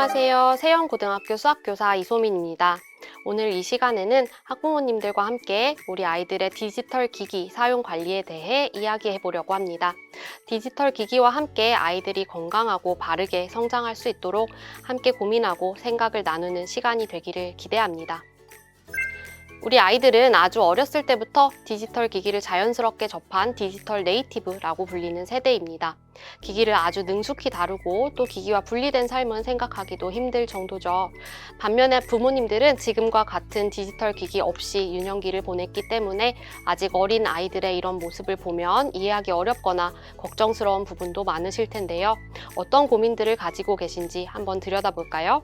안녕하세요. 세영고등학교 수학교사 이소민입니다. 오늘 이 시간에는 학부모님들과 함께 우리 아이들의 디지털 기기 사용 관리에 대해 이야기해 보려고 합니다. 디지털 기기와 함께 아이들이 건강하고 바르게 성장할 수 있도록 함께 고민하고 생각을 나누는 시간이 되기를 기대합니다. 우리 아이들은 아주 어렸을 때부터 디지털 기기를 자연스럽게 접한 디지털 네이티브라고 불리는 세대입니다. 기기를 아주 능숙히 다루고 또 기기와 분리된 삶은 생각하기도 힘들 정도죠. 반면에 부모님들은 지금과 같은 디지털 기기 없이 유년기를 보냈기 때문에 아직 어린 아이들의 이런 모습을 보면 이해하기 어렵거나 걱정스러운 부분도 많으실 텐데요. 어떤 고민들을 가지고 계신지 한번 들여다볼까요?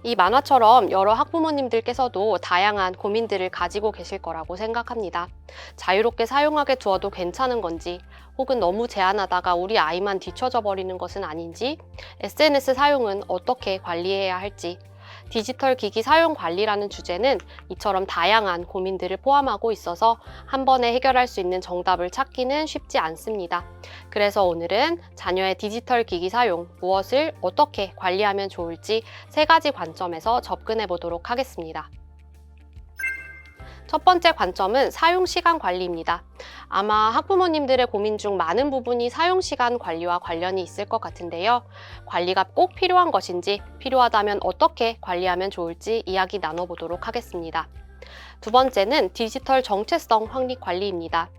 이 만화처럼 여러 학부모님들께서도 다양한 고민들을 가지고 계실 거라고 생각합니다. 자유롭게 사용하게 두어도 괜찮은 건지, 혹은 너무 제한하다가 우리 아이만 뒤처져 버리는 것은 아닌지, SNS 사용은 어떻게 관리해야 할지, 디지털 기기 사용 관리라는 주제는 이처럼 다양한 고민들을 포함하고 있어서 한 번에 해결할 수 있는 정답을 찾기는 쉽지 않습니다. 그래서 오늘은 자녀의 디지털 기기 사용, 무엇을 어떻게 관리하면 좋을지 세 가지 관점에서 접근해 보도록 하겠습니다. 첫 번째 관점은 사용 시간 관리입니다. 아마 학부모님들의 고민 중 많은 부분이 사용 시간 관리와 관련이 있을 것 같은데요. 관리가 꼭 필요한 것인지, 필요하다면 어떻게 관리하면 좋을지 이야기 나눠보도록 하겠습니다. 두 번째는 디지털 정체성 확립 관리입니다.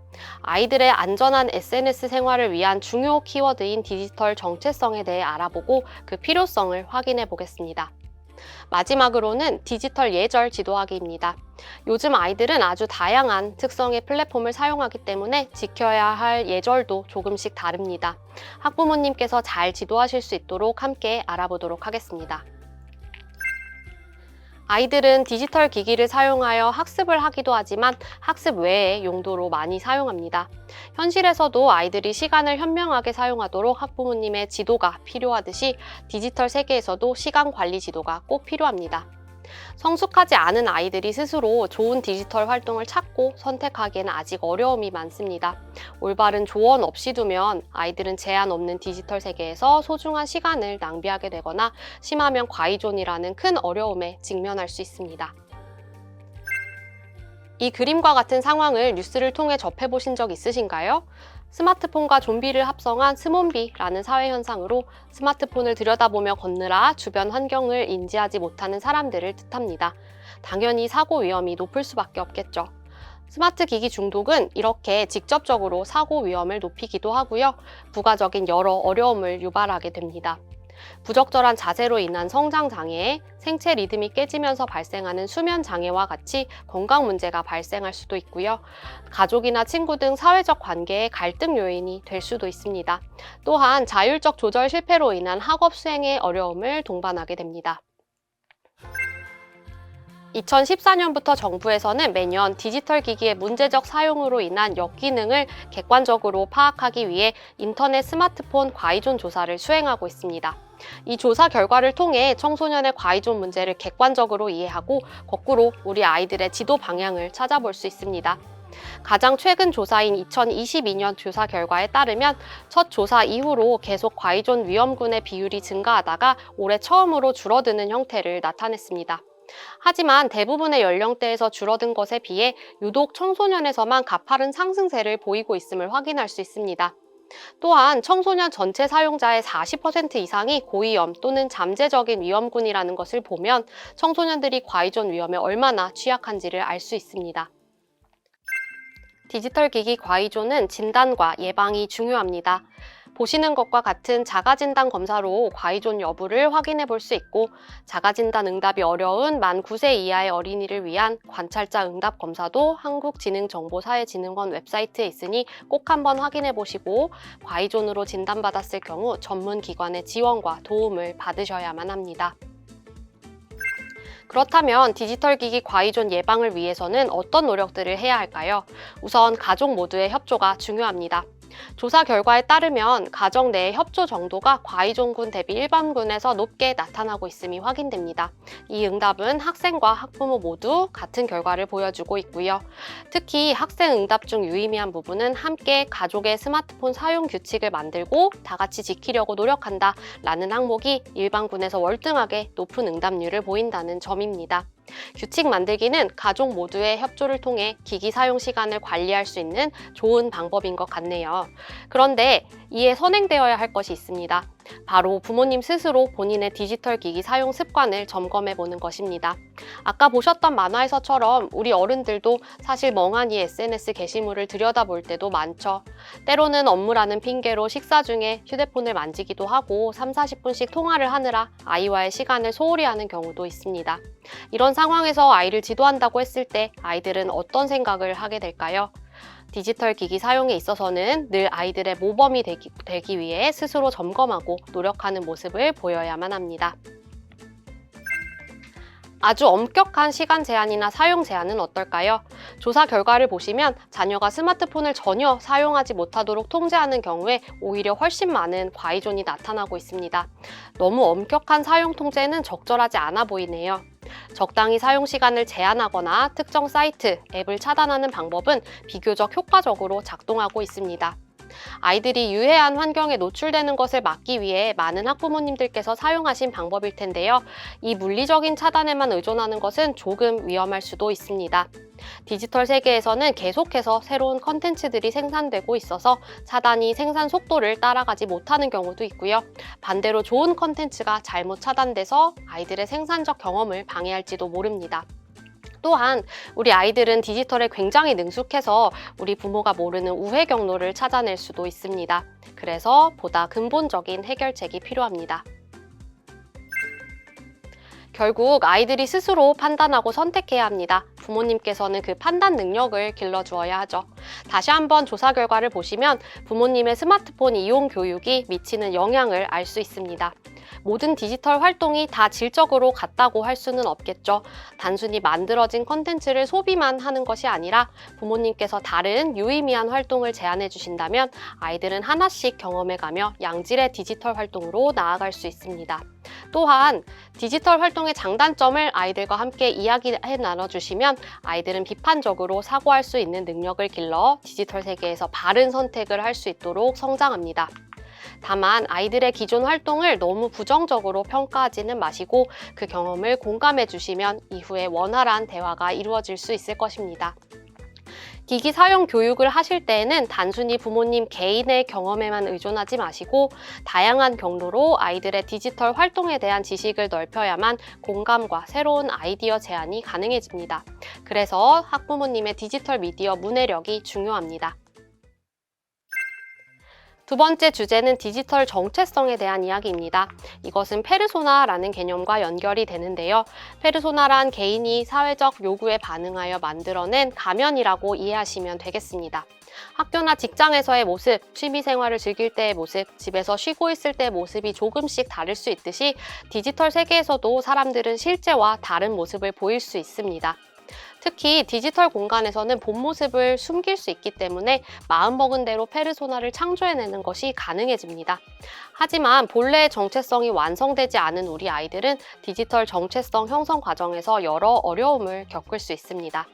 아이들의 안전한 SNS 생활을 위한 중요 키워드인 디지털 정체성에 대해 알아보고 그 필요성을 확인해 보겠습니다. 마지막으로는 디지털 예절 지도하기입니다. 요즘 아이들은 아주 다양한 특성의 플랫폼을 사용하기 때문에 지켜야 할 예절도 조금씩 다릅니다. 학부모님께서 잘 지도하실 수 있도록 함께 알아보도록 하겠습니다. 아이들은 디지털 기기를 사용하여 학습을 하기도 하지만 학습 외의 용도로 많이 사용합니다. 현실에서도 아이들이 시간을 현명하게 사용하도록 학부모님의 지도가 필요하듯이 디지털 세계에서도 시간 관리 지도가 꼭 필요합니다. 성숙하지 않은 아이들이 스스로 좋은 디지털 활동을 찾고 선택하기에는 아직 어려움이 많습니다. 올바른 조언 없이 두면 아이들은 제한 없는 디지털 세계에서 소중한 시간을 낭비하게 되거나 심하면 과의존이라는 큰 어려움에 직면할 수 있습니다. 이 그림과 같은 상황을 뉴스를 통해 접해보신 적 있으신가요? 스마트폰과 좀비를 합성한 스몬비라는 사회현상으로 스마트폰을 들여다보며 걷느라 주변 환경을 인지하지 못하는 사람들을 뜻합니다. 당연히 사고 위험이 높을 수밖에 없겠죠. 스마트 기기 중독은 이렇게 직접적으로 사고 위험을 높이기도 하고요. 부가적인 여러 어려움을 유발하게 됩니다. 부적절한 자세로 인한 성장 장애, 생체 리듬이 깨지면서 발생하는 수면 장애와 같이 건강 문제가 발생할 수도 있고요. 가족이나 친구 등 사회적 관계의 갈등 요인이 될 수도 있습니다. 또한 자율적 조절 실패로 인한 학업 수행의 어려움을 동반하게 됩니다. 2014년부터 정부에서는 매년 디지털 기기의 문제적 사용으로 인한 역기능을 객관적으로 파악하기 위해 인터넷 스마트폰 과의존 조사를 수행하고 있습니다. 이 조사 결과를 통해 청소년의 과의존 문제를 객관적으로 이해하고 거꾸로 우리 아이들의 지도 방향을 찾아볼 수 있습니다. 가장 최근 조사인 2022년 조사 결과에 따르면 첫 조사 이후로 계속 과의존 위험군의 비율이 증가하다가 올해 처음으로 줄어드는 형태를 나타냈습니다. 하지만 대부분의 연령대에서 줄어든 것에 비해 유독 청소년에서만 가파른 상승세를 보이고 있음을 확인할 수 있습니다. 또한 청소년 전체 사용자의 40% 이상이 고위험 또는 잠재적인 위험군이라는 것을 보면 청소년들이 과의존 위험에 얼마나 취약한지를 알 수 있습니다. 디지털 기기 과의존은 진단과 예방이 중요합니다. 보시는 것과 같은 자가진단 검사로 과의존 여부를 확인해 볼 수 있고 자가진단 응답이 어려운 만 9세 이하의 어린이를 위한 관찰자 응답 검사도 한국지능정보사회진흥원 웹사이트에 있으니 꼭 한번 확인해 보시고 과의존으로 진단받았을 경우 전문기관의 지원과 도움을 받으셔야만 합니다. 그렇다면 디지털 기기 과의존 예방을 위해서는 어떤 노력들을 해야 할까요? 우선 가족 모두의 협조가 중요합니다. 조사 결과에 따르면 가정 내 협조 정도가 과의존군 대비 일반군에서 높게 나타나고 있음이 확인됩니다. 이 응답은 학생과 학부모 모두 같은 결과를 보여주고 있고요. 특히 학생 응답 중 유의미한 부분은 함께 가족의 스마트폰 사용 규칙을 만들고 다 같이 지키려고 노력한다 라는 항목이 일반군에서 월등하게 높은 응답률을 보인다는 점입니다. 규칙 만들기는 가족 모두의 협조를 통해 기기 사용 시간을 관리할 수 있는 좋은 방법인 것 같네요. 그런데 이에 선행되어야 할 것이 있습니다. 바로 부모님 스스로 본인의 디지털 기기 사용 습관을 점검해 보는 것입니다. 아까 보셨던 만화에서처럼 우리 어른들도 사실 멍하니 SNS 게시물을 들여다볼 때도 많죠. 때로는 업무라는 핑계로 식사 중에 휴대폰을 만지기도 하고 30-40분씩 통화를 하느라 아이와의 시간을 소홀히 하는 경우도 있습니다. 이런 상황에서 아이를 지도한다고 했을 때 아이들은 어떤 생각을 하게 될까요? 디지털 기기 사용에 있어서는 늘 아이들의 모범이 되기 위해 스스로 점검하고 노력하는 모습을 보여야만 합니다. 아주 엄격한 시간 제한이나 사용 제한은 어떨까요? 조사 결과를 보시면 자녀가 스마트폰을 전혀 사용하지 못하도록 통제하는 경우에 오히려 훨씬 많은 과의존이 나타나고 있습니다. 너무 엄격한 사용 통제는 적절하지 않아 보이네요. 적당히 사용 시간을 제한하거나 특정 사이트, 앱을 차단하는 방법은 비교적 효과적으로 작동하고 있습니다. 아이들이 유해한 환경에 노출되는 것을 막기 위해 많은 학부모님들께서 사용하신 방법일 텐데요. 이 물리적인 차단에만 의존하는 것은 조금 위험할 수도 있습니다. 디지털 세계에서는 계속해서 새로운 컨텐츠들이 생산되고 있어서 차단이 생산 속도를 따라가지 못하는 경우도 있고요. 반대로 좋은 컨텐츠가 잘못 차단돼서 아이들의 생산적 경험을 방해할지도 모릅니다. 또한 우리 아이들은 디지털에 굉장히 능숙해서 우리 부모가 모르는 우회 경로를 찾아낼 수도 있습니다. 그래서 보다 근본적인 해결책이 필요합니다. 결국 아이들이 스스로 판단하고 선택해야 합니다. 부모님께서는 그 판단 능력을 길러주어야 하죠. 다시 한번 조사 결과를 보시면 부모님의 스마트폰 이용 교육이 미치는 영향을 알 수 있습니다. 모든 디지털 활동이 다 질적으로 같다고 할 수는 없겠죠. 단순히 만들어진 컨텐츠를 소비만 하는 것이 아니라 부모님께서 다른 유의미한 활동을 제안해 주신다면 아이들은 하나씩 경험해가며 양질의 디지털 활동으로 나아갈 수 있습니다. 또한 디지털 활동의 장단점을 아이들과 함께 이야기해 나눠주시면 아이들은 비판적으로 사고할 수 있는 능력을 길러 디지털 세계에서 바른 선택을 할 수 있도록 성장합니다. 다만 아이들의 기존 활동을 너무 부정적으로 평가하지는 마시고 그 경험을 공감해 주시면 이후에 원활한 대화가 이루어질 수 있을 것입니다. 기기 사용 교육을 하실 때에는 단순히 부모님 개인의 경험에만 의존하지 마시고 다양한 경로로 아이들의 디지털 활동에 대한 지식을 넓혀야만 공감과 새로운 아이디어 제안이 가능해집니다. 그래서 학부모님의 디지털 미디어 문해력이 중요합니다. 두 번째 주제는 디지털 정체성에 대한 이야기입니다. 이것은 페르소나라는 개념과 연결이 되는데요. 페르소나란 개인이 사회적 요구에 반응하여 만들어낸 가면이라고 이해하시면 되겠습니다. 학교나 직장에서의 모습, 취미생활을 즐길 때의 모습, 집에서 쉬고 있을 때의 모습이 조금씩 다를 수 있듯이 디지털 세계에서도 사람들은 실제와 다른 모습을 보일 수 있습니다. 특히 디지털 공간에서는 본 모습을 숨길 수 있기 때문에 마음먹은 대로 페르소나를 창조해내는 것이 가능해집니다. 하지만 본래의 정체성이 완성되지 않은 우리 아이들은 디지털 정체성 형성 과정에서 여러 어려움을 겪을 수 있습니다.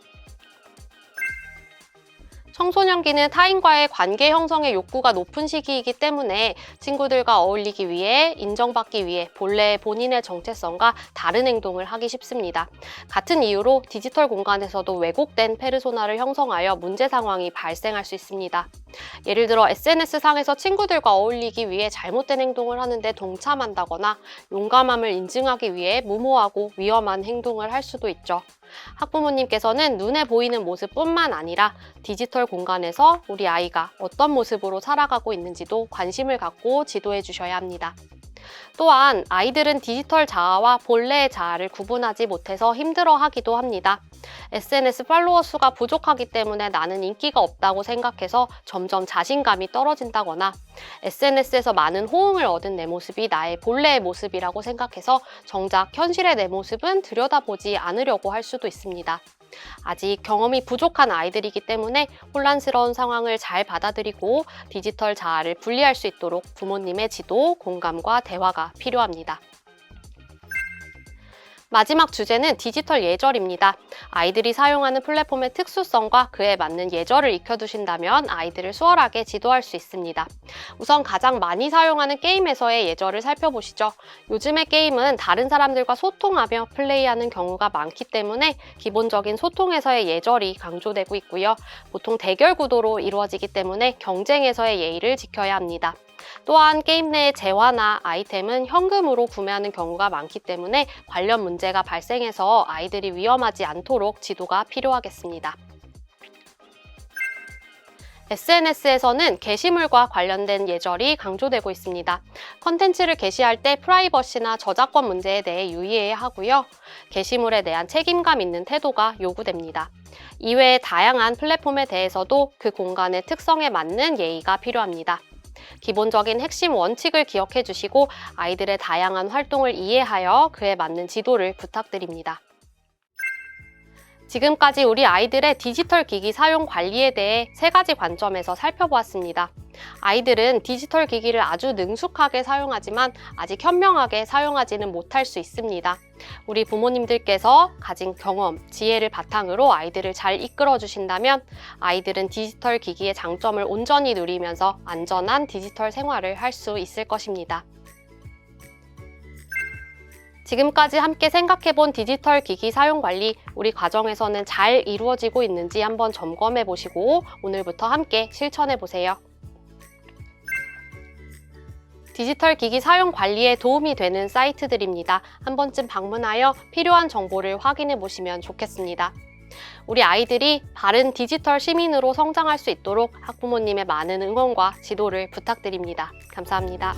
청소년기는 타인과의 관계 형성의 욕구가 높은 시기이기 때문에 친구들과 어울리기 위해, 인정받기 위해 본래의 본인의 정체성과 다른 행동을 하기 쉽습니다. 같은 이유로 디지털 공간에서도 왜곡된 페르소나를 형성하여 문제 상황이 발생할 수 있습니다. 예를 들어 SNS상에서 친구들과 어울리기 위해 잘못된 행동을 하는데 동참한다거나 용감함을 인증하기 위해 무모하고 위험한 행동을 할 수도 있죠. 학부모님께서는 눈에 보이는 모습뿐만 아니라 디지털 공간에서 우리 아이가 어떤 모습으로 살아가고 있는지도 관심을 갖고 지도해 주셔야 합니다. 또한 아이들은 디지털 자아와 본래의 자아를 구분하지 못해서 힘들어하기도 합니다. SNS 팔로워 수가 부족하기 때문에 나는 인기가 없다고 생각해서 점점 자신감이 떨어진다거나 SNS에서 많은 호응을 얻은 내 모습이 나의 본래의 모습이라고 생각해서 정작 현실의 내 모습은 들여다보지 않으려고 할 수도 있습니다. 아직 경험이 부족한 아이들이기 때문에 혼란스러운 상황을 잘 받아들이고 디지털 자아를 분리할 수 있도록 부모님의 지도, 공감과 대화가 필요합니다. 마지막 주제는 디지털 예절입니다. 아이들이 사용하는 플랫폼의 특수성과 그에 맞는 예절을 익혀두신다면 아이들을 수월하게 지도할 수 있습니다. 우선 가장 많이 사용하는 게임에서의 예절을 살펴보시죠. 요즘의 게임은 다른 사람들과 소통하며 플레이하는 경우가 많기 때문에 기본적인 소통에서의 예절이 강조되고 있고요. 보통 대결 구도로 이루어지기 때문에 경쟁에서의 예의를 지켜야 합니다. 또한 게임 내의 재화나 아이템은 현금으로 구매하는 경우가 많기 때문에 관련 문제가 발생해서 아이들이 위험하지 않도록 지도가 필요하겠습니다. SNS에서는 게시물과 관련된 예절이 강조되고 있습니다. 컨텐츠를 게시할 때 프라이버시나 저작권 문제에 대해 유의해야 하고요. 게시물에 대한 책임감 있는 태도가 요구됩니다. 이외에 다양한 플랫폼에 대해서도 그 공간의 특성에 맞는 예의가 필요합니다. 기본적인 핵심 원칙을 기억해 주시고 아이들의 다양한 활동을 이해하여 그에 맞는 지도를 부탁드립니다. 지금까지 우리 아이들의 디지털 기기 사용 관리에 대해 3가지 관점에서 살펴보았습니다. 아이들은 디지털 기기를 아주 능숙하게 사용하지만 아직 현명하게 사용하지는 못할 수 있습니다. 우리 부모님들께서 가진 경험, 지혜를 바탕으로 아이들을 잘 이끌어 주신다면 아이들은 디지털 기기의 장점을 온전히 누리면서 안전한 디지털 생활을 할 수 있을 것입니다. 지금까지 함께 생각해본 디지털 기기 사용 관리, 우리 가정에서는 잘 이루어지고 있는지 한번 점검해 보시고 오늘부터 함께 실천해 보세요. 디지털 기기 사용 관리에 도움이 되는 사이트들입니다. 한 번쯤 방문하여 필요한 정보를 확인해 보시면 좋겠습니다. 우리 아이들이 바른 디지털 시민으로 성장할 수 있도록 학부모님의 많은 응원과 지도를 부탁드립니다. 감사합니다.